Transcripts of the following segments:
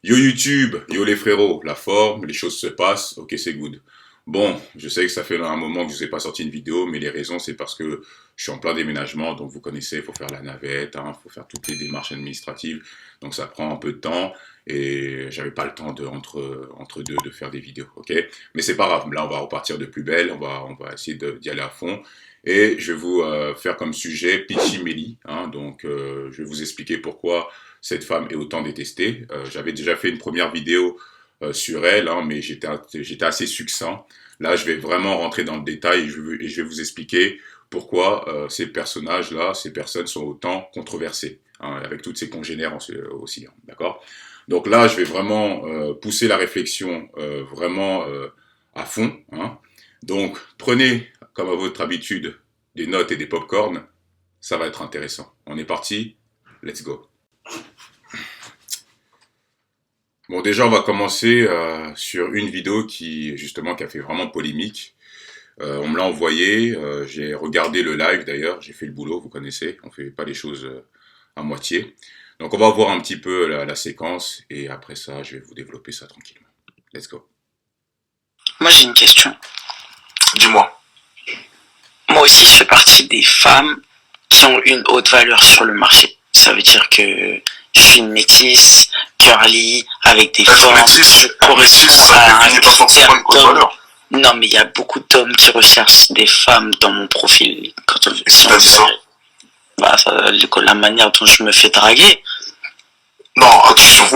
Yo YouTube, yo les frérots, la forme, les choses se passent, ok c'est good. Bon, je sais que ça fait un moment que je vous ai pas sorti une vidéo, mais les raisons c'est parce que je suis en plein déménagement, donc vous connaissez, il faut faire la navette, il faut faire toutes les démarches administratives, donc ça prend un peu de temps, et j'avais pas le temps entre deux de faire des vidéos, ok. Mais c'est pas grave, là on va repartir de plus belle, on va essayer d'y aller à fond, et je vais vous faire comme sujet Pitchy Melly, donc je vais vous expliquer pourquoi cette femme est autant détestée. J'avais déjà fait une première vidéo sur elle, mais j'étais assez succinct. Là, je vais vraiment rentrer dans le détail et je vais vous expliquer pourquoi ces personnages-là, ces personnes sont autant controversées, avec toutes ces congénères aussi, d'accord. Donc là, je vais vraiment pousser la réflexion vraiment à fond. Donc, prenez, comme à votre habitude, des notes et des pop-corn. Ça va être intéressant. On est parti. Let's go. Bon, déjà, on va commencer sur une vidéo qui a fait vraiment polémique. On me l'a envoyé, j'ai regardé le live d'ailleurs, j'ai fait le boulot, vous connaissez, on fait pas les choses à moitié. Donc, on va voir un petit peu la séquence et après ça, je vais vous développer ça tranquillement. Let's go. Moi, j'ai une question. Dis-moi. Moi aussi, je fais partie des femmes qui ont une haute valeur sur le marché. Ça veut dire que je suis une métisse, curly, avec des formes, je correspond à un critère d'homme. Non, mais il y a beaucoup d'hommes qui recherchent des femmes dans mon profil. Quand on, si t'as dit ça? Bah, la manière dont je me fais draguer. Non, attention.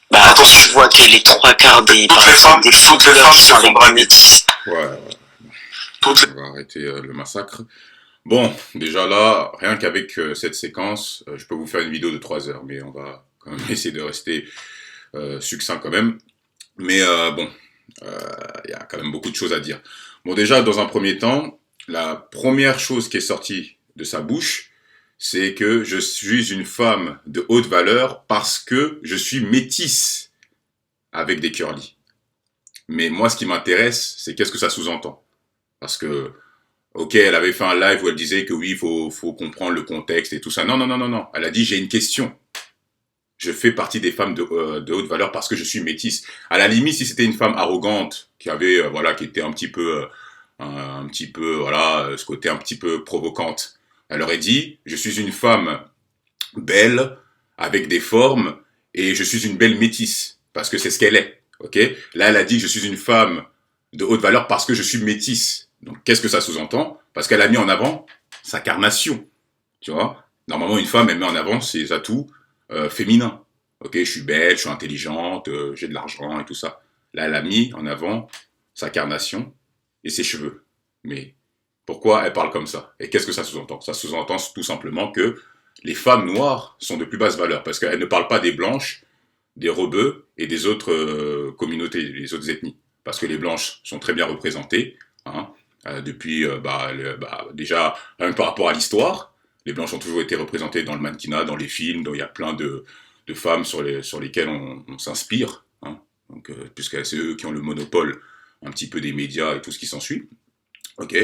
Quand tu vois que les trois quarts des femmes sont avec des métisses. Ouais. On va arrêter le massacre. Bon, déjà là, rien qu'avec cette séquence, je peux vous faire une vidéo de 3 heures, mais on va quand même essayer de rester succinct quand même. Mais il y a quand même beaucoup de choses à dire. Bon, déjà, dans un premier temps, la première chose qui est sortie de sa bouche, c'est que je suis une femme de haute valeur parce que je suis métisse avec des curly. Mais moi, ce qui m'intéresse, c'est qu'est-ce que ça sous-entend. Parce que, ok, elle avait fait un live où elle disait que oui, il faut comprendre le contexte et tout ça. Non. Elle a dit, j'ai une question. Je fais partie des femmes de haute valeur parce que je suis métisse. À la limite, si c'était une femme arrogante, qui avait, qui était un petit peu, ce côté un petit peu provocante, elle aurait dit, je suis une femme belle, avec des formes, et je suis une belle métisse, parce que c'est ce qu'elle est, ok? Là, elle a dit, je suis une femme de haute valeur parce que je suis métisse. Donc, qu'est-ce que ça sous-entend? Parce qu'elle a mis en avant sa carnation, tu vois? Normalement, une femme, elle met en avant ses atouts féminins. Ok, je suis belle, je suis intelligente, j'ai de l'argent et tout ça. Là, elle a mis en avant sa carnation et ses cheveux. Mais pourquoi elle parle comme ça? Et qu'est-ce que ça sous-entend? Ça sous-entend tout simplement que les femmes noires sont de plus basse valeur parce qu'elles ne parlent pas des blanches, des rebeux et des autres communautés, des autres ethnies. Parce que les blanches sont très bien représentées, depuis déjà même par rapport à l'histoire. Les blanches ont toujours été représentées dans le mannequinat, dans les films, dont il y a plein de femmes sur lesquelles on s'inspire, donc puisque c'est eux qui ont le monopole un petit peu des médias et tout ce qui s'ensuit. Ok.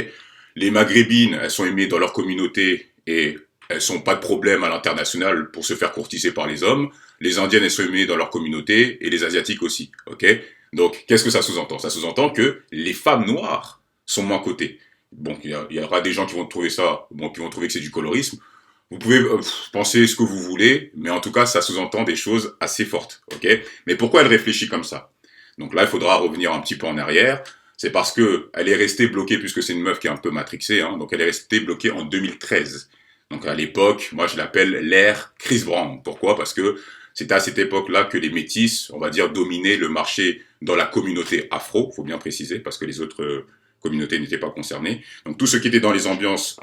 Les maghrébines, elles sont aimées dans leur communauté et elles sont pas de problème à l'international pour se faire courtiser par les hommes. Les indiennes, elles sont aimées dans leur communauté et les asiatiques aussi. Ok. Donc, qu'est-ce que ça sous-entend? Ça sous-entend que les femmes noires sont moins cotées. Bon, il y aura des gens qui vont trouver ça, qui vont trouver que c'est du colorisme. Vous pouvez penser ce que vous voulez, mais en tout cas, ça sous-entend des choses assez fortes, ok? Mais pourquoi elle réfléchit comme ça? Donc là, il faudra revenir un petit peu en arrière. C'est parce que elle est restée bloquée, puisque c'est une meuf qui est un peu matrixée, donc elle est restée bloquée en 2013. Donc à l'époque, moi je l'appelle l'ère Chris Brown. Pourquoi? Parce que c'était à cette époque-là que les métis, on va dire, dominaient le marché dans la communauté afro, faut bien préciser, parce que les autres communautés n'étaient pas concernées. Donc tout ce qui était dans les ambiances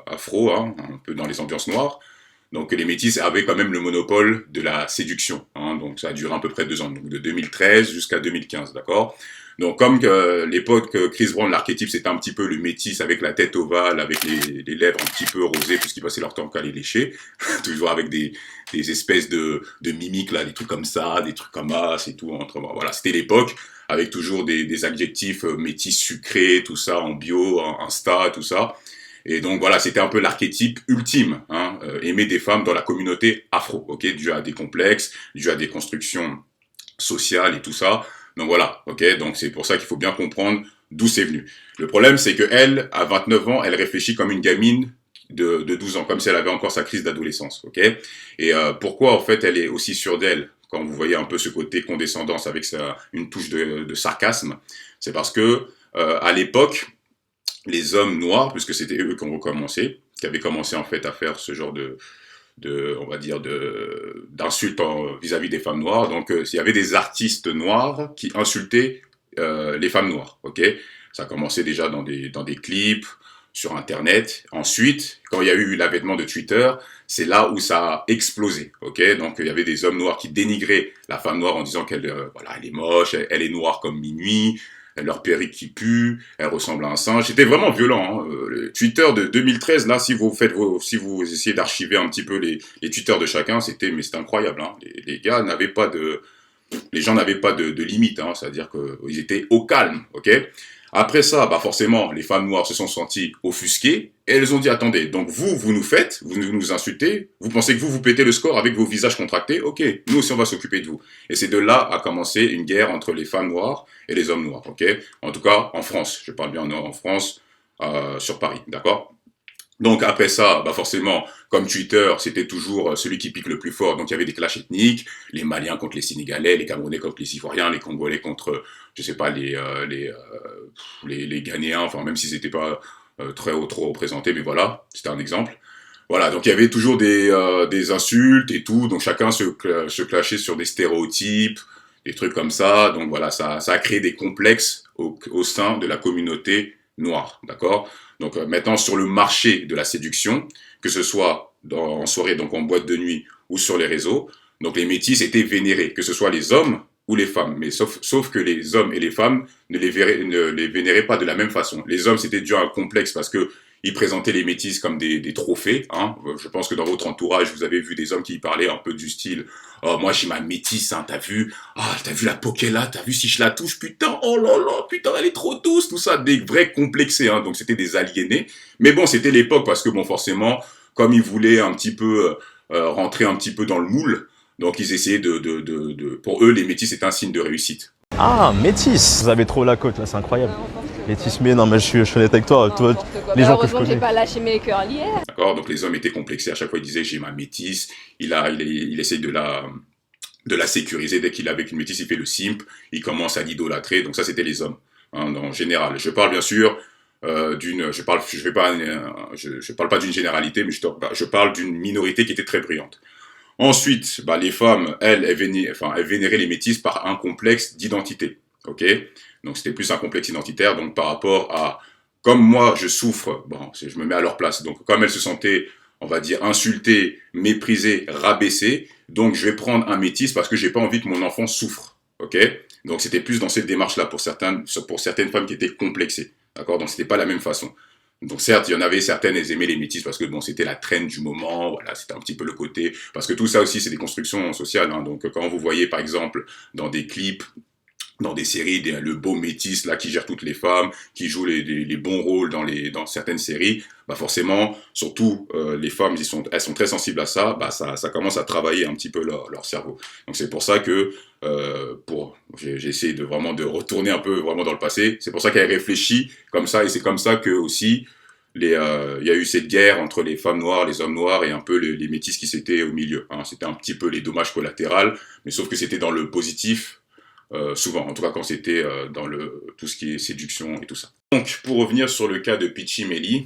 afro, un peu dans les ambiances noires, donc les métis avaient quand même le monopole de la séduction. Donc ça a duré à peu près 2 ans, donc de 2013 jusqu'à 2015, d'accord? Donc comme l'époque Chris Brown, l'archétype c'était un petit peu le métis avec la tête ovale, avec les lèvres un petit peu rosées puisqu'ils passaient leur temps qu'à les lécher, toujours avec des espèces de mimiques là, des trucs comme ça, des trucs comme ça et tout. Voilà, c'était l'époque avec toujours des adjectifs métis sucrés, tout ça en bio, en Insta, tout ça. Et donc voilà, c'était un peu l'archétype ultime, hein, aimer des femmes dans la communauté afro, ok, dû à des complexes, dû à des constructions sociales et tout ça. Donc voilà, ok, donc c'est pour ça qu'il faut bien comprendre d'où c'est venu. Le problème, c'est que elle, à 29 ans, elle réfléchit comme une gamine de 12 ans, comme si elle avait encore sa crise d'adolescence, ok. Et pourquoi en fait elle est aussi sûre d'elle quand vous voyez un peu ce côté condescendance avec une touche de sarcasme, c'est parce que à l'époque les hommes noirs, puisque c'était eux qui ont recommencé, qui avaient commencé en fait à faire ce genre on va dire d'insultes vis-à-vis des femmes noires. Donc il y avait des artistes noirs qui insultaient les femmes noires. Ok, ça a commencé déjà dans des clips sur Internet. Ensuite, quand il y a eu l'avènement de Twitter, c'est là où ça a explosé. Ok, donc il y avait des hommes noirs qui dénigraient la femme noire en disant qu'elle voilà, elle est moche, elle est noire comme minuit. Leur perruque qui pue, elle ressemble à un singe. C'était vraiment violent. Hein. Le Twitter de 2013, là, si vous essayez d'archiver un petit peu les Twitter de chacun, c'était incroyable. Hein. Les gars n'avaient pas les gens n'avaient pas de limite. Hein. C'est-à-dire qu'ils étaient au calme, ok. Après ça, bah forcément, les femmes noires se sont senties offusquées et elles ont dit attendez, donc vous nous insultez, vous pensez que vous pétez le score avec vos visages contractés, ok, nous aussi on va s'occuper de vous. Et c'est de là à commencer une guerre entre les femmes noires et les hommes noirs, ok. En tout cas, en France, je parle bien en France, sur Paris, d'accord. Donc après ça, bah forcément, comme Twitter, c'était toujours celui qui pique le plus fort. Donc il y avait des clashs ethniques, les Maliens contre les Sénégalais, les Camerounais contre les Ivoiriens, les Congolais contre, je sais pas, les Ghanéens. Enfin même s'ils n'étaient pas trop représentés, mais voilà, c'était un exemple. Voilà, donc il y avait toujours des insultes et tout. Donc chacun se clashait sur des stéréotypes, des trucs comme ça. Donc voilà, ça a créé des complexes au sein de la communauté noire, d'accord. Donc maintenant sur le marché de la séduction, que ce soit en soirée, donc en boîte de nuit ou sur les réseaux, donc les métis étaient vénérés, que ce soit les hommes ou les femmes, mais sauf que les hommes et les femmes ne les vénéraient pas de la même façon. Les hommes c'était dû à un complexe parce que ils présentaient les métis comme des trophées. Hein. Je pense que dans votre entourage, vous avez vu des hommes qui parlaient un peu du style « Oh, moi j'ai ma métisse, hein, t'as vu? Ah, t'as vu la poké là? T'as vu si je la touche? Putain, oh là là, putain, elle est trop douce! » Tout ça, des vrais complexés. Hein. Donc c'était des aliénés. Mais bon, c'était l'époque parce que bon, forcément, comme ils voulaient un petit peu rentrer un petit peu dans le moule, donc ils essayaient pour eux, les métis c'est un signe de réussite. Ah, métis! Vous avez trop la côte là, c'est incroyable. Métis, mais non, mais je suis honnête avec toi. Toi les gens que je connais. J'ai pas lâché mes curlières. D'accord, donc les hommes étaient complexés. À chaque fois, ils disaient j'ai ma métisse. Il essaye de la sécuriser. Dès qu'il est avec une métisse, il fait le simp. Il commence à l'idolâtrer. Donc ça, c'était les hommes, hein, en général. Je parle bien sûr je parle pas d'une généralité, mais je parle d'une minorité qui était très bruyante. Ensuite, bah, les femmes, elles vénéraient les métisses par un complexe d'identité. Ok, donc c'était plus un complexe identitaire. Donc par rapport à, comme moi je souffre, bon, je me mets à leur place. Donc comme elles se sentaient, on va dire, insultées, méprisées, rabaissées, donc je vais prendre un métis parce que j'ai pas envie que mon enfant souffre. Ok, donc c'était plus dans cette démarche-là pour certaines femmes qui étaient complexées. D'accord, donc c'était pas la même façon. Donc certes, il y en avait certaines, elles aimaient les métis parce que bon, c'était la traîne du moment, voilà, c'était un petit peu le côté, parce que tout ça aussi, c'est des constructions sociales. Hein, donc quand vous voyez par exemple dans des clips, dans des séries, le beau métis là qui gère toutes les femmes, qui joue les bons rôles dans certaines séries, bah forcément, surtout les femmes, elles sont très sensibles à ça, bah ça commence à travailler un petit peu leur cerveau. Donc c'est pour ça que j'ai essayé de vraiment de retourner un peu vraiment dans le passé. C'est pour ça qu'elle réfléchit comme ça et c'est comme ça que aussi il y a eu cette guerre entre les femmes noires, les hommes noirs et un peu les métis qui s'étaient au milieu. Hein. C'était un petit peu les dommages collatéraux, mais sauf que c'était dans le positif. Souvent, en tout cas quand c'était dans tout ce qui est séduction et tout ça. Donc, pour revenir sur le cas de Peachy Melly,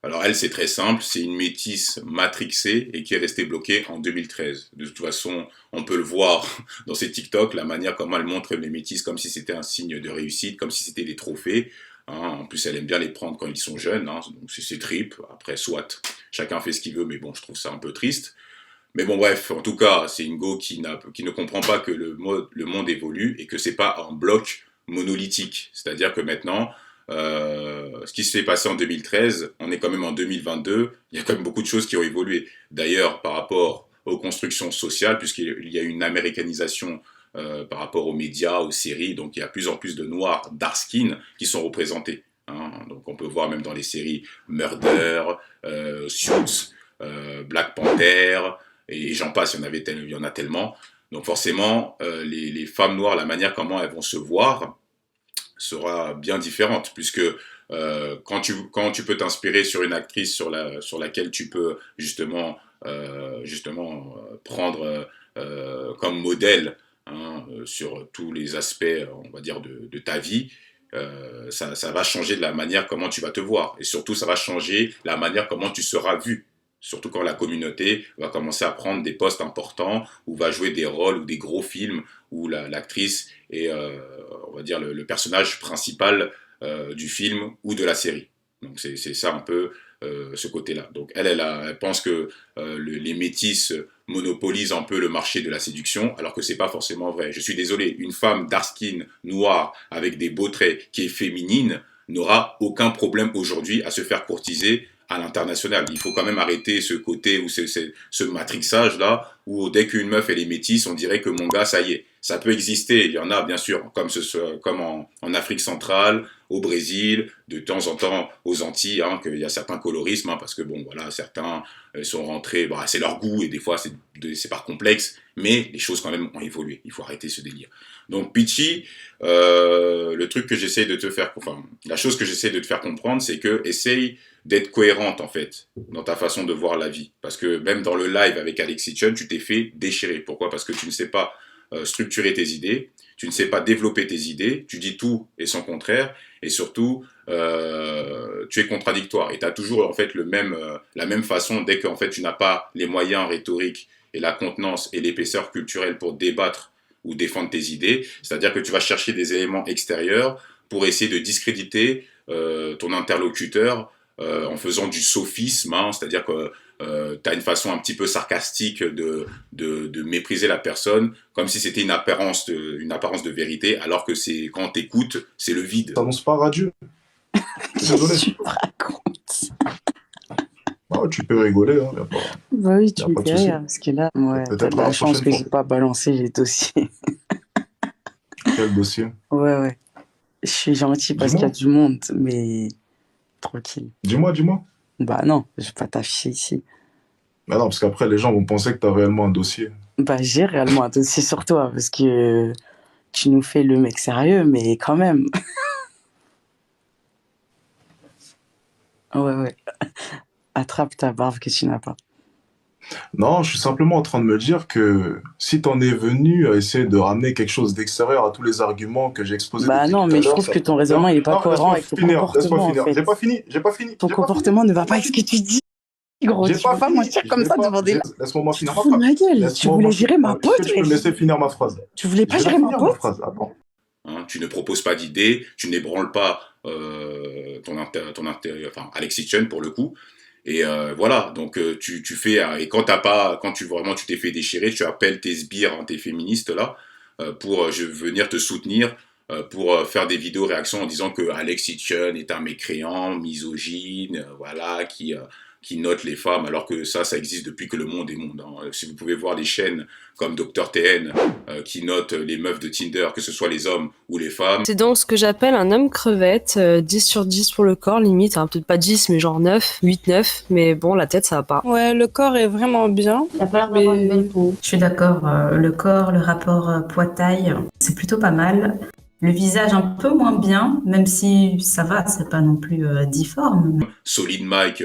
alors elle c'est très simple, c'est une métisse matrixée et qui est restée bloquée en 2013. De toute façon, on peut le voir dans ses TikTok, la manière comment elle montre les métisses comme si c'était un signe de réussite, comme si c'était des trophées. Hein. En plus, elle aime bien les prendre quand ils sont jeunes, hein. Donc c'est ses tripes. Après, soit chacun fait ce qu'il veut, mais bon, je trouve ça un peu triste. Mais bon, bref, en tout cas, c'est une go qui ne comprend pas que le monde évolue et que c'est pas un bloc monolithique. C'est-à-dire que maintenant, ce qui se fait passer en 2013, on est quand même en 2022, il y a quand même beaucoup de choses qui ont évolué. D'ailleurs, par rapport aux constructions sociales, puisqu'il y a une américanisation par rapport aux médias, aux séries, donc il y a plus en plus de noirs, dark skin, qui sont représentés. hein. Donc on peut voir même dans les séries Murder, Suits, Black Panther, et j'en passe, il y en a tellement. Donc forcément, les femmes noires, la manière comment elles vont se voir sera bien différente, puisque quand tu peux t'inspirer sur une actrice sur laquelle tu peux prendre comme modèle, hein, sur tous les aspects, on va dire, de ta vie, ça va changer de la manière comment tu vas te voir. Et surtout, ça va changer la manière comment tu seras vu. Surtout quand la communauté va commencer à prendre des postes importants ou va jouer des rôles ou des gros films où l'actrice est, on va dire, le personnage principal du film ou de la série. Donc c'est ça un peu ce côté-là. Donc elle pense que les métis monopolisent un peu le marché de la séduction, alors que c'est pas forcément vrai. Je suis désolé, une femme dark skin, noire, avec des beaux traits, qui est féminine, n'aura aucun problème aujourd'hui à se faire courtiser à l'international. Il faut quand même arrêter ce côté ou ce matrixage là où dès qu'une meuf elle est métisse, on dirait que mon gars ça y est. Ça peut exister, il y en a bien sûr, comme en Afrique centrale, au Brésil, de temps en temps aux Antilles, hein, qu'il y a certains colorismes, hein, parce que bon voilà, certains sont rentrés, bah, c'est leur goût et des fois c'est par complexe, mais les choses quand même ont évolué. Il faut arrêter ce délire. Donc Peachy, le truc que j'essaie de te faire, enfin la chose que j'essaie de te faire comprendre, c'est que essaye d'être cohérente en fait dans ta façon de voir la vie, parce que même dans le live avec Alexis Chun, tu t'es fait déchirer. Pourquoi? Parce que tu ne sais pas structurer tes idées, tu ne sais pas développer tes idées, tu dis tout et son contraire, et surtout tu es contradictoire et tu as toujours en fait la même façon dès que en fait tu n'as pas les moyens rhétoriques et la contenance et l'épaisseur culturelle pour débattre ou défendre tes idées, c'est-à-dire que tu vas chercher des éléments extérieurs pour essayer de discréditer ton interlocuteur en faisant du sophisme, hein, c'est-à-dire que tu as une façon un petit peu sarcastique de mépriser la personne, comme si c'était une apparence de vérité, alors que c'est quand t'écoutes, c'est le vide. Ça t'annonce pas radieux. Désolé. Qu'est-ce que tu me racontes? Ah, tu peux rigoler, hein, y a pas... Bah oui, tu Y a me pas de fais souci. rire, parce que là, ouais, t'as Peut-être de la la chance prochaine que fois. j'ai pas balancé les dossiers. Quel dossier? Ouais. Je suis gentil parce qu'il y a Dis-moi. du monde, mais tranquille. Dis-moi. Bah non, je vais pas t'afficher ici. Mais non, parce qu'après, les gens vont penser que t'as réellement un dossier. Bah j'ai réellement un dossier sur toi, parce que tu nous fais le mec sérieux, mais quand même. Ouais. Attrape ta barbe que tu n'as pas. Non, je suis simplement en train de me dire que si t'en es venu à essayer de ramener quelque chose d'extérieur à tous les arguments que j'ai exposés Bah depuis non, tout à mais je l'heure, trouve ça... que ton raisonnement, il est pas Non, cohérent laisse-moi avec ton finir, comportement, en fait. J'ai pas fini. Ton comportement ne va pas avec ce que tu dis, gros. J'ai Tu pas peux pas fini. mentir comme ça devant des... Laisse-moi Tu te finir ma fous de phrase. ma gueule. Tu Laisse-moi voulais ma- gérer ma Est-ce pote, que tu peux me wesh. laisser finir ma phrase? Tu voulais pas Je vais gérer la ma finir, ma pote? phrase. Attends. Hein, tu ne proposes pas d'idées, tu n'ébranles pas enfin, Alexis Chun pour le coup. Et voilà, donc tu fais et quand tu t'es fait déchirer, tu appelles tes sbires, hein, tes féministes là, pour venir te soutenir, pour faire des vidéos réactions en disant que Alexis Chun est un mécréant, misogyne, voilà, qui note les femmes, alors que ça existe depuis que le monde est monde. Hein. Si vous pouvez voir des chaînes comme Dr TN qui notent les meufs de Tinder, que ce soit les hommes ou les femmes. C'est donc ce que j'appelle un homme crevette, 10 sur 10 pour le corps, limite, hein, peut-être pas 10, mais genre 9, 8, 9, mais bon, la tête, ça va pas. Ouais, le corps est vraiment bien. Il a pas l'air d'avoir une belle peau. Je suis d'accord, le corps, le rapport poids-taille, c'est plutôt pas mal. Le visage un peu moins bien, même si ça va, c'est pas non plus difforme. Solid Mike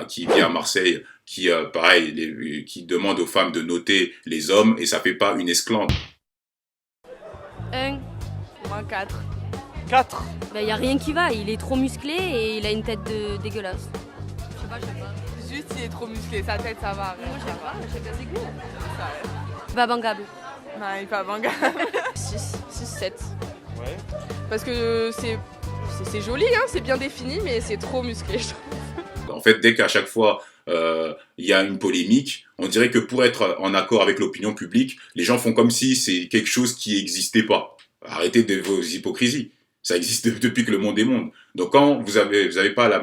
qui vient à Marseille, qui pareil, qui demande aux femmes de noter les hommes et ça fait pas une esclandre. 1, moins 4. 4. Bah y a rien qui va, il est trop musclé et il a une tête dégueulasse. Je sais pas. Juste, il est trop musclé. Sa tête, ça va. Moi je sais pas, chacun ses goûts. Ça Pas bangable. Non, il est pas bangable. 6, 7. Ouais. Parce que c'est joli, hein, c'est bien défini, mais c'est trop musclé, je trouve. En fait, dès qu'à chaque fois il y a une polémique, on dirait que pour être en accord avec l'opinion publique, les gens font comme si c'est quelque chose qui n'existait pas. Arrêtez de vos hypocrisies. Ça existe depuis que le monde est monde. Donc quand vous avez pas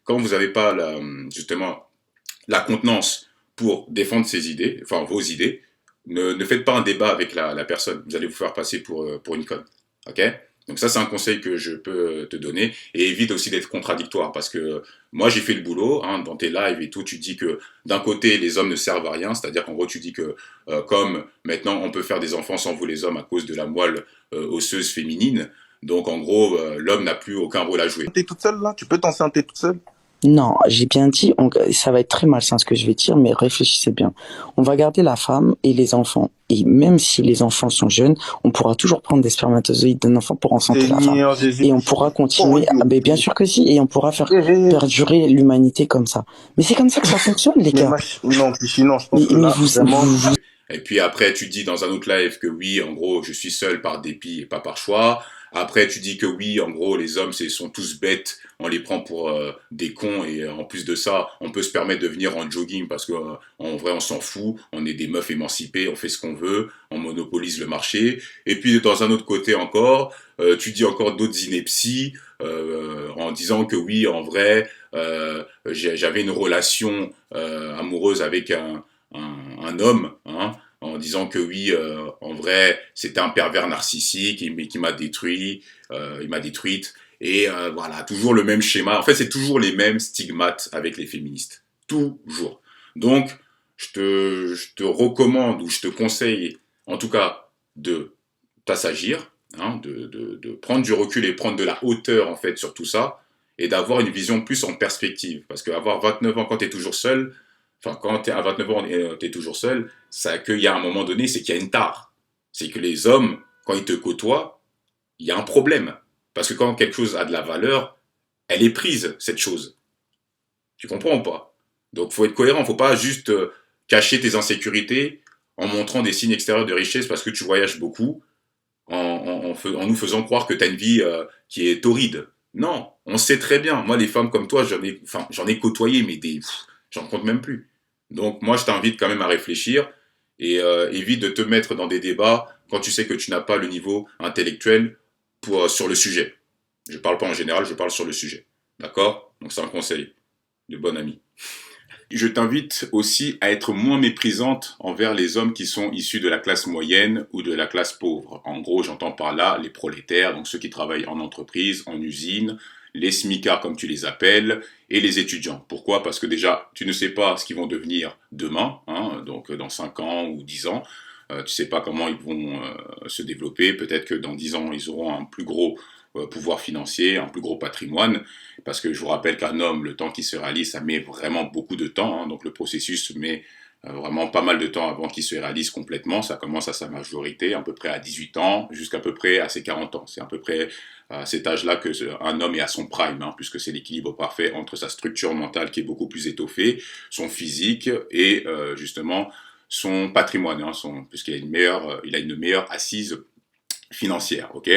quand vous avez pas justement la contenance pour défendre ses idées, enfin vos idées, ne faites pas un débat avec la personne. Vous allez vous faire passer pour une conne. Ok? Donc ça, c'est un conseil que je peux te donner. Et évite aussi d'être contradictoire, parce que moi, j'ai fait le boulot, hein, dans tes lives et tout, tu dis que d'un côté, les hommes ne servent à rien, c'est-à-dire qu'en gros, tu dis que comme maintenant, on peut faire des enfants sans vous les hommes à cause de la moelle osseuse féminine, donc en gros, l'homme n'a plus aucun rôle à jouer. T'es toute seule là? Tu peux t'enceinte toute seule? Non, j'ai bien dit, ça va être très malsain ce que je vais dire, mais réfléchissez bien. On va garder la femme et les enfants. Et même si les enfants sont jeunes, on pourra toujours prendre des spermatozoïdes d'un enfant pour enceinter la femme. Seigneur Jésus. Et on pourra continuer, mais bien sûr que si, et on pourra faire perdurer l'humanité comme ça. Mais c'est comme ça que ça fonctionne, les Mais gars. non, Tichy, non, je pense que là, vraiment... Et puis après, tu dis dans un autre live que oui, en gros, je suis seul par dépit et pas par choix. Après, tu dis que oui, en gros, les hommes, sont tous bêtes, on les prend pour des cons, et en plus de ça, on peut se permettre de venir en jogging parce que en vrai, on s'en fout, on est des meufs émancipées, on fait ce qu'on veut, on monopolise le marché. Et puis, dans un autre côté encore, tu dis encore d'autres inepties en disant que oui, en vrai, j'avais une relation amoureuse avec un homme, hein, en disant que oui, en vrai, c'était un pervers narcissique, mais qui m'a détruit, il m'a détruite. Et voilà, toujours le même schéma. En fait, c'est toujours les mêmes stigmates avec les féministes. Toujours. Donc, je te recommande, ou je te conseille, en tout cas, de t'assagir, hein, de prendre du recul et prendre de la hauteur, en fait, sur tout ça, et d'avoir une vision plus en perspective. Parce qu'avoir 29 ans quand t'es toujours seul, enfin, quand t'es à 29 ans, t'es toujours seul, ça qu'il y a un moment donné, c'est qu'il y a une tare. C'est que les hommes, quand ils te côtoient, il y a un problème. Parce que quand quelque chose a de la valeur, elle est prise, cette chose. Tu comprends ou pas? Donc, faut être cohérent. Faut pas juste cacher tes insécurités en montrant des signes extérieurs de richesse parce que tu voyages beaucoup, en nous faisant croire que t'as une vie qui est torride. Non, on sait très bien. Moi, les femmes comme toi, j'en ai côtoyé, mais j'en compte même plus. Donc moi, je t'invite quand même à réfléchir et évite de te mettre dans des débats quand tu sais que tu n'as pas le niveau intellectuel sur le sujet. Je parle pas en général, je parle sur le sujet. D'accord? Donc c'est un conseil de bon ami. Je t'invite aussi à être moins méprisante envers les hommes qui sont issus de la classe moyenne ou de la classe pauvre. En gros, j'entends par là les prolétaires, donc ceux qui travaillent en entreprise, en usine, les smicards comme tu les appelles, et les étudiants. Pourquoi? Parce que déjà, tu ne sais pas ce qu'ils vont devenir demain, hein, donc dans 5 ans ou 10 ans. Tu sais pas comment ils vont se développer. Peut-être que dans 10 ans, ils auront un plus gros pouvoir financier, un plus gros patrimoine. Parce que je vous rappelle qu'un homme, le temps qu'il se réalise, ça met vraiment beaucoup de temps. Hein, donc le processus met vraiment pas mal de temps avant qu'il se réalise complètement. Ça commence à sa majorité, à peu près à 18 ans, jusqu'à peu près à ses 40 ans. C'est à peu près à cet âge-là qu'un homme est à son prime, hein, puisque c'est l'équilibre parfait entre sa structure mentale qui est beaucoup plus étoffée, son physique et justement son patrimoine, hein, puisqu'il a il a une meilleure assise financière. Ok.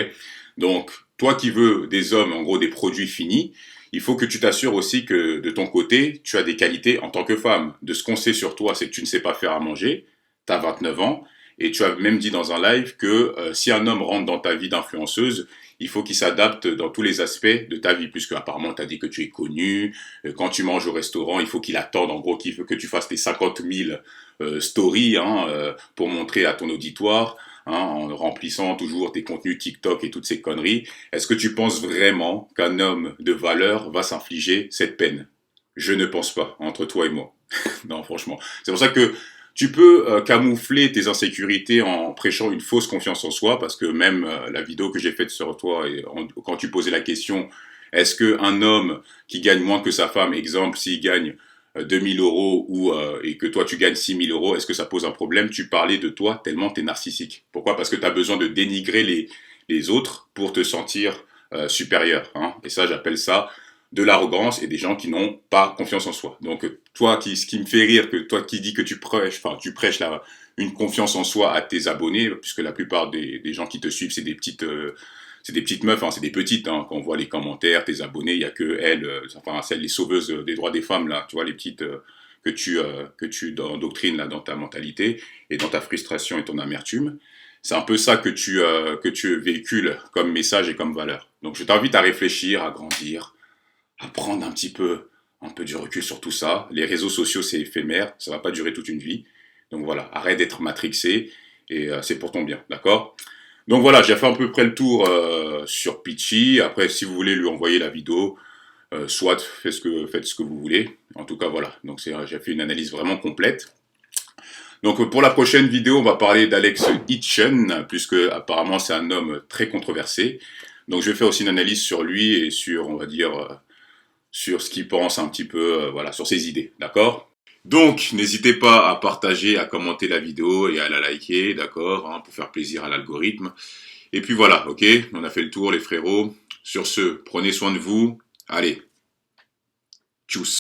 Donc, toi qui veux des hommes, en gros des produits finis, il faut que tu t'assures aussi que de ton côté, tu as des qualités en tant que femme. De ce qu'on sait sur toi, c'est que tu ne sais pas faire à manger, tu as 29 ans, et tu as même dit dans un live que si un homme rentre dans ta vie d'influenceuse, il faut qu'il s'adapte dans tous les aspects de ta vie, puisque apparemment tu as dit que tu es connu, quand tu manges au restaurant, il faut qu'il attende, en gros, qu'il veut que tu fasses tes 50 000 stories pour montrer à ton auditoire, hein, en remplissant toujours tes contenus TikTok et toutes ces conneries. Est-ce que tu penses vraiment qu'un homme de valeur va s'infliger cette peine? Je ne pense pas, entre toi et moi. Non, franchement. C'est pour ça que tu peux camoufler tes insécurités en prêchant une fausse confiance en soi, parce que même la vidéo que j'ai faite sur toi, quand tu posais la question, est-ce qu'un homme qui gagne moins que sa femme, exemple, s'il gagne 2000 euros et que toi tu gagnes 6000 euros, est-ce que ça pose un problème? Tu parlais de toi tellement t'es narcissique. Pourquoi? Parce que tu as besoin de dénigrer les autres pour te sentir supérieur. Hein. Et ça, j'appelle ça de l'arrogance et des gens qui n'ont pas confiance en soi. Donc toi, ce qui me fait rire, que toi qui dis que tu prêches une confiance en soi à tes abonnés, puisque la plupart des gens qui te suivent, c'est des petites meufs, hein, c'est des petites, hein, quand on voit les commentaires, tes abonnés, il y a que elles, celles, les sauveuses des droits des femmes, là, tu vois, les petites que tu endoctrines là, dans ta mentalité et dans ta frustration et ton amertume. C'est un peu ça que tu véhicules comme message et comme valeur. Donc je t'invite à réfléchir, à grandir, à prendre un peu du recul sur tout ça. Les réseaux sociaux, c'est éphémère, ça va pas durer toute une vie. Donc voilà, arrête d'être matrixé et c'est pour ton bien, d'accord? Donc voilà, j'ai fait à peu près le tour sur Peachy. Après, si vous voulez lui envoyer la vidéo, soit faites ce que vous voulez. En tout cas, voilà. Donc j'ai fait une analyse vraiment complète. Donc pour la prochaine vidéo, on va parler d'Alex Hitchen, puisque apparemment c'est un homme très controversé. Donc je vais faire aussi une analyse sur lui et sur, on va dire, sur ce qu'il pense un petit peu, voilà, sur ses idées, d'accord? Donc n'hésitez pas à partager, à commenter la vidéo et à la liker, d'accord, hein, pour faire plaisir à l'algorithme. Et puis voilà, ok, on a fait le tour les frérots. Sur ce, prenez soin de vous. Allez, tchuss.